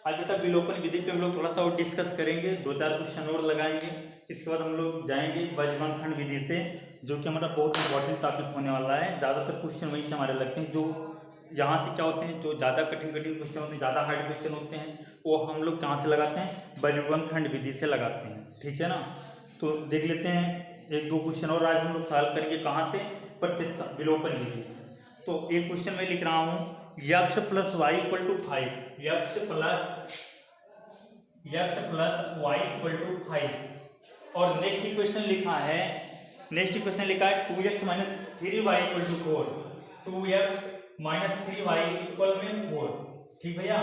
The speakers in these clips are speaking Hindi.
आज बेटा विलोपन विधि पे हम लोग थोड़ा सा और डिस्कस करेंगे, 2-4 क्वेश्चन और लगाएंगे। इसके बाद हम लोग जाएंगे बजवनखंड विधि से, जो कि हमारा बहुत इंपॉर्टेंट टॉपिक होने वाला है। ज़्यादातर क्वेश्चन वहीं से हमारे लगते हैं, जो यहाँ से क्या होते हैं, जो ज़्यादा कठिन क्वेश्चन होते हैं, ज़्यादा हार्ड क्वेश्चन होते हैं, वो हम लोग कहाँ से लगाते हैं, बजवनखंड विधि से लगाते हैं। ठीक है ना। तो देख लेते हैं 1-2 क्वेश्चन और आज हम लोग सॉल्व करेंगे। कहाँ से? प्रतिस्थापन विलोपन विधि। तो एक क्वेश्चन मैं लिख रहा हूँ, x plus Y equal to 5, x plus Y equal to 5। और नेक्स्ट इक्वेशन लिखा है 2x minus 3y equal to 4, 2x minus 3y equal में 4। ठीक भैया,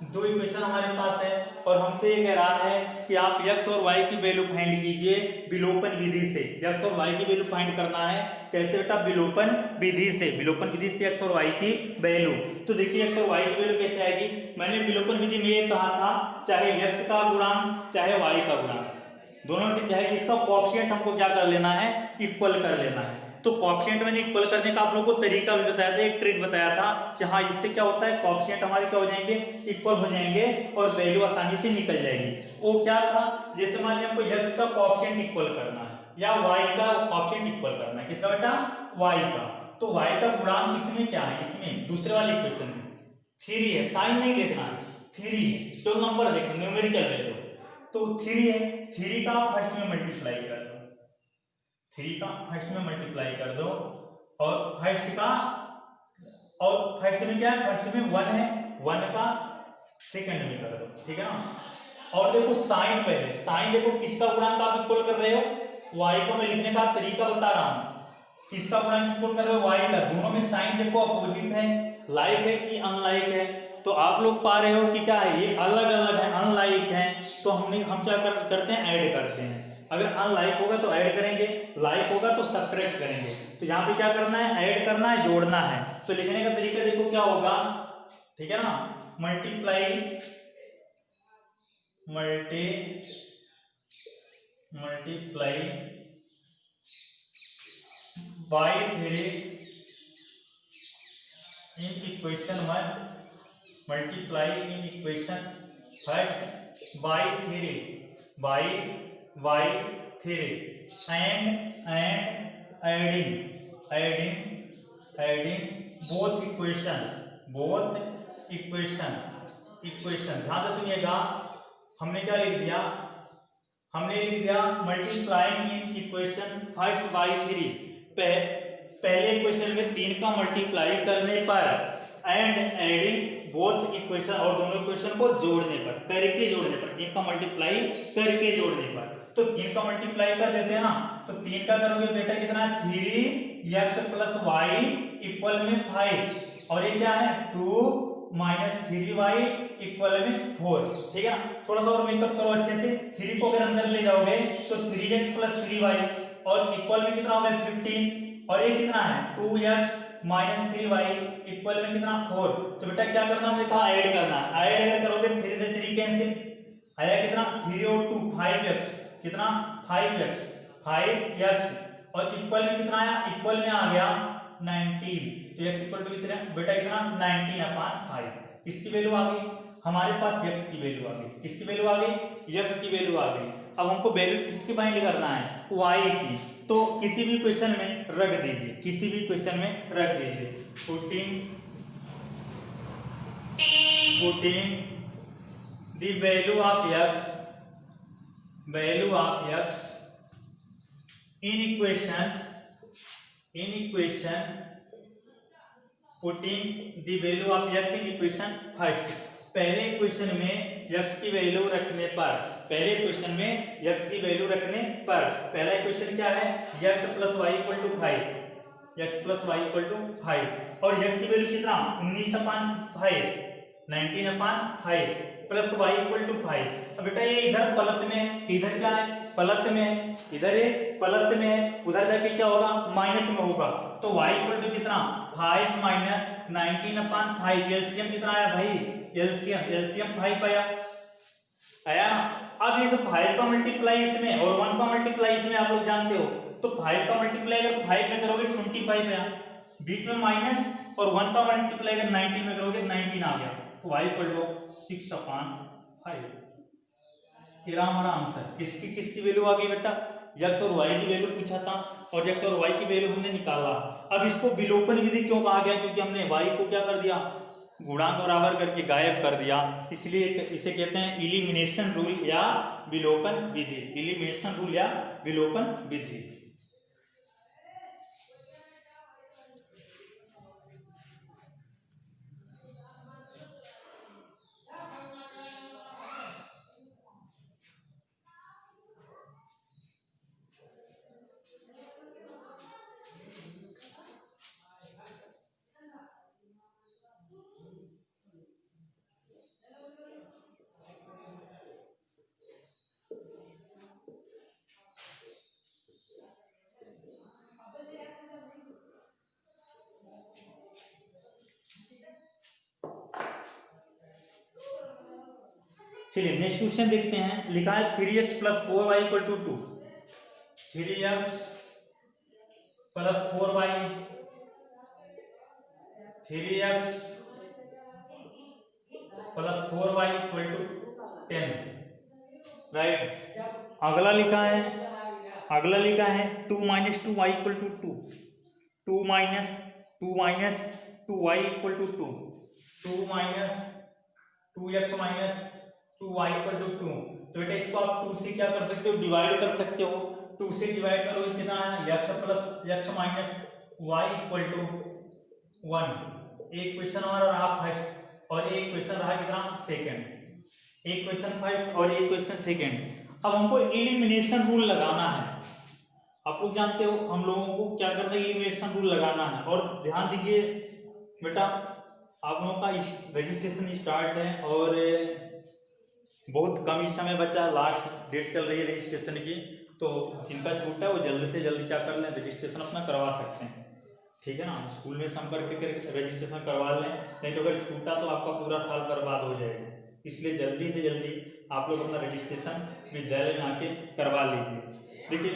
दो इक्वेशन हमारे पास है और हमसे ये कह रहा है कि आप x और y की वैल्यू फाइंड कीजिए विलोपन विधि से। x और y की वैल्यू फाइंड करना है कैसे बेटा? विलोपन विधि से। विलोपन विधि से x और y की वैल्यू। तो देखिए x और y की वैल्यू कैसे आएगी। मैंने विलोपन विधि में ये कहा था, चाहे x का गुणांक चाहे y का गुणांक, दोनों में से चाहे जिसका कोएफिशिएंट हमको क्या कर लेना है, इक्वल कर लेना है। तो कोएफिशिएंट मैंने इक्वल करने का आप लोगों को तरीका भी बताया था, एक ट्रिक बताया था कि हाँ इससे क्या होता है, कोएफिशिएंट हमारे क्या हो जाएंगे, इक्वल हो जाएंगे और वैल्यू आसानी से निकल जाएगी। वो क्या था, जैसे मान लीजिए हमको x का कोएफिशिएंट इक्वल करना है या y का कोएफिशिएंट इक्वल करना है। किसका बेटा? y का। तो y का गुणांक इसमें क्या है, इसमें दूसरे वाले इक्वेशन में 3 है। साइन नहीं देखना है, 3 है, तो नंबर देखना, न्यूमेरिकल वैल्यू। तो 3 है, 3 का फर्स्ट में मल्टीप्लाई कर दो, 3 का फर्स्ट में मल्टीप्लाई कर दो और फर्स्ट में क्या है, फर्स्ट में 1 है, 1 का सेकंड में कर दो। ठीक है ना। और देखो साइन, पहले साइन देखो किसका गुणांक आप इक्वल कर रहे हो, y को। मैं लिखने का तरीका बता रहा हूं, किसका गुणांक इक्वल कर रहे हो, y का। दोनों में साइन देखो अपोजिट है, लाइक है कि अनलाइक है। तो आप लोग पा रहे हो कि क्या है, ये अलग अलग है, अनलाइक है। तो हम क्या करते हैं, ऐड करते हैं। अगर अनलाइक होगा तो ऐड करेंगे, लाइक होगा तो सब्ट्रैक्ट करेंगे। तो यहाँ पे क्या करना है, ऐड करना है, जोड़ना है। तो लिखने का तरीका देखो क्या होगा, ठीक है ना। Multiply by 3 in equation 1, multiply in equation first by 3 and adding both equation. ध्यान से सुनिएगा, हमने क्या लिख दिया, multiplying in equation first by 3। पहले इक्वेशन में 3 का मल्टीप्लाई करने पर एंड एडिंग बोथ इक्वेशन, और दोनों इक्वेशन को जोड़ने पर, करके जोड़ने पर, 3 का मल्टीप्लाई करके जोड़ने पर। तो 3 का मल्टीप्लाई कर देते हैं ना, तो 3 का करोगे बेटा कितना, 3x प्लस वाई इक्वल में 5। और ये क्या है, 2 माइनस 3y इक्वल में 4। ठीक है। थोड़ा सा और मेकअप करो अच्छे से। 3 को अगर अंदर ले जाओगे तो 3x प्लस 3y और इक्वल में कितना होगा, 15। और ये कितना है, 2x माइनस 3y इक्वल में कितना, 4। तो बेटा क्या करना, हमने कहा ऐड करना है। ऐड अगर करोगे 3 से 3 कैंसिल, आया कितना, 3 और 2 5x, कितना 5x और इक्वल में कितना आया, इक्वल में आ गया 19। तो x इक्वल टू कितना बेटा, कितना 19/5। इसकी वैल्यू आ गई हमारे पास, x की वैल्यू आ गई, किसकी वैल्यू आ गई, x की वैल्यू आ गई। अब हमको वैल्यू किसकी फाइंड करना है, y की। तो किसी भी क्वेश्चन में रख दीजिए, किसी भी क्वेश्चन में रख दीजिए। Putting the value of x in equation putting the value of x in equation first. पहले इक्वेशन में x की वैल्यू रखने पर, पहला इक्वेशन क्या है, x plus Y equal to 5, और x की वैल्यू कितना, 19/5, 19/5 प्लस y इक्वल टू 5। अब बेटा ये इधर प्लस में, इधर क्या है, प्लस में, इधर ये प्लस में, उधर जाके क्या होगा, माइनस में होगा। तो y इक्वल टू कितना, 5 माइनस 19/5। एलसीएम कितना आया भाई, एलसीएम 5 आया। अब इस 5 का मल्टीप्लाई इसमें और 1 का मल्टीप्लाई इसमें आप लोग जानते हो। तो 5 का मल्टीप्लाई अगर 5 में करोगे 25 आया, बीच में माइनस, और 1 का मल्टीप्लाई अगर 19 में करोगे 19 आ गया। y equal to 6/5। ये रहा हमारा आंसर। किसकी वैल्यू आ गई बेटा? x और y की वैल्यू पूछा था और x और y की वैल्यू हमने निकाला। अब इसको विलोपन विधि क्यों कहा गया? क्योंकि हमने y को क्या कर दिया, गुणांक बराबर करके गायब कर दिया, इसलिए इसे कहते हैं इलिमिनेशन रूल या विलोपन विधि। इलिमिनेशन रूल या विलोपन विधि। चलिए नेक्स्ट क्वेश्चन देखते हैं। लिखा है 3x + 4y = 2। 3x + 4y 3x + 4y = 10, right. अगला लिखा है 2 - 2y = 2। 2 - 2y = 2। 2 - 2x - 2y = 2। तो बेटा इसको आप 2 से क्या कर सकते हो, डिवाइड कर सकते हो। 2 से डिवाइड करो कितना है, x + y = 1। एक क्वेश्चन हमारा रहा फर्स्ट और एक क्वेश्चन रहा कितना, सेकंड। एक क्वेश्चन फर्स्ट और एक क्वेश्चन सेकंड। अब हमको एलिमिनेशन रूल लगाना है। आप लोग जानते हो हम लोगों को क्या करना है, एलिमिनेशन रूल लगाना है। और ध्यान दीजिए बेटा, आप लोगों का रजिस्ट्रेशन स्टार्ट है और बहुत कम ही समय बचा, लास्ट डेट चल रही है रजिस्ट्रेशन की। तो जिनका छूटा है वो जल्द से जल्द क्या कर लें, रजिस्ट्रेशन अपना करवा सकते हैं, ठीक है ना। स्कूल में संपर्क करके रजिस्ट्रेशन करवा लें, नहीं तो अगर छूटा तो आपका पूरा साल बर्बाद हो जाएगा। इसलिए जल्दी से जल्दी आप लोग अपना रजिस्ट्रेशन विद्यालय में आके करवा लीजिए। देखिए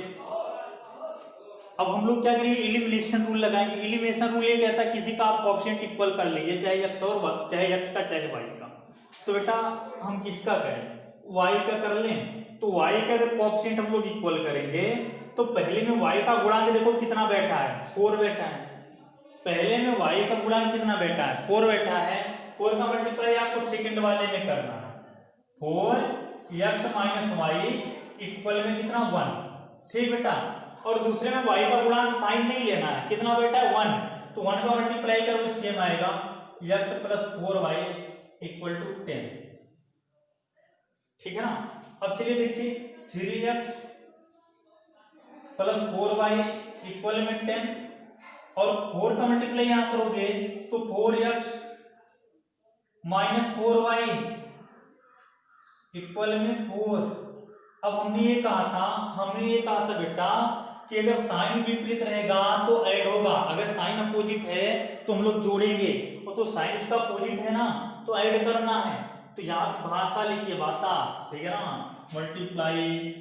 अब हम लोग क्या करेंगे, एलिमिनेशन रूल लगाएंगे। एलिमिनेशन रूल ये कहता है किसी का आप कोएफिशिएंट इक्वल कर लीजिए, चाहे x और y, चाहे x का चाहे y का। तो बेटा हम किसका करें, y का कर लें। तो y का अगर कोएफिशिएंट हम लोग इक्वल करेंगे तो पहले में y का गुणांक देखो कितना बैठा है, 4 बैठा है। पहले में y का गुणांक कितना बैठा है, 4 बैठा है। 4 का मल्टीप्लाई आपको सेकंड वाले में करना है। 4x - y इक्वल में कितना, 1, ठीक बेटा। और दूसरे में y का गुणांक साइन नहीं लेना है, कितना बेटा है, 1। तो 1 का मल्टीप्लाई करो सेम आएगा, x + 4y = 10, ठीक है ना। अब चलिए देखिए 3x + 4y = 10 और 4 का मल्टीप्लाई यहां करोगे तो 4x - 4y = 4। अब हमने ये कहा था बेटा कि अगर साइन विपरीत रहेगा तो ऐड होगा, अगर साइन अपोजिट है तो हम लोग जोड़ेंगे, और तो साइन इसका अपोजिट है ना तो ऐड करना है। तो यहाँ भाषा लिखिए, भाषा, ठीक है ना। मल्टीप्लाई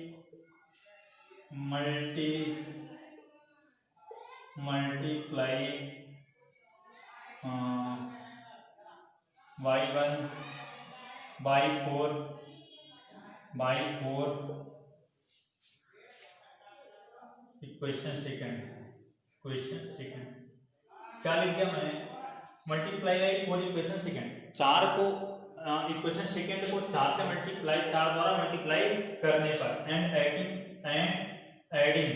y1/4 क्वेश्चन सेकंड क्या लिख दिया मैंने, मल्टीप्लाई बाई 4 इक्वेशन सेकंड। 4 को इक्वेशन सेकंड को 4 से मल्टीप्लाई, 4 द्वारा मल्टीप्लाई करने पर एंड एडिंग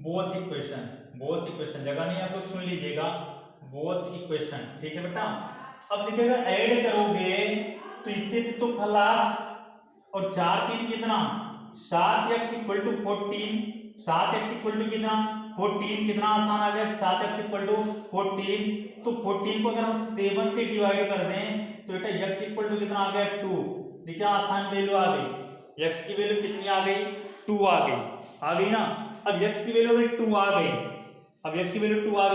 बोथ इक्वेशन जगह नहीं, आप लोग सुन लीजिएगा, बोथ इक्वेशन, ठीक है बेटा। अब देखिए अगर ऐड करोगे तो इससे तो खलास, और 4 3 कितना, 7x = 14, 7x = कितना, 14, कितना आसान आ गया, 7x = 14। तो 14 को अगर हम 7 से डिवाइड कर दें तो बेटा x = कितना आ गया, 2। देखिए आसान वैल्यू आ गई, x की वैल्यू कितनी आ गई, 2 आ गई ना। अब x की वैल्यू अगर 2 आ गई,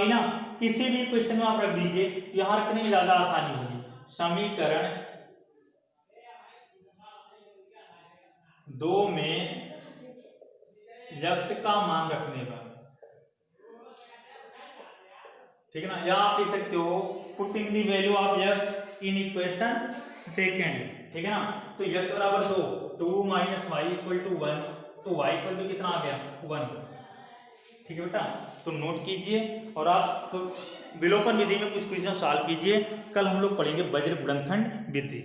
ना, किसी भी क्वेश्चन में आप रख दीजिए, यहाँ रखने में ज्यादा आसानी होगी। समीकरण 2 में x का मान रखने पर ठीक है ना, या आप लिख सकते हो putting the value of x in equation second, ठीक है ना। तो x बराबर 2 माइनस वाई इक्वल टू 1, तो y इक्वल टू कितना आ गया 1, ठीक है बेटा। तो नोट कीजिए और आप तो विलोपन विधि में कुछ क्वेश्चन सॉल्व कीजिए। कल हम लोग पढ़ेंगे वज्र गुणनखंड विधि।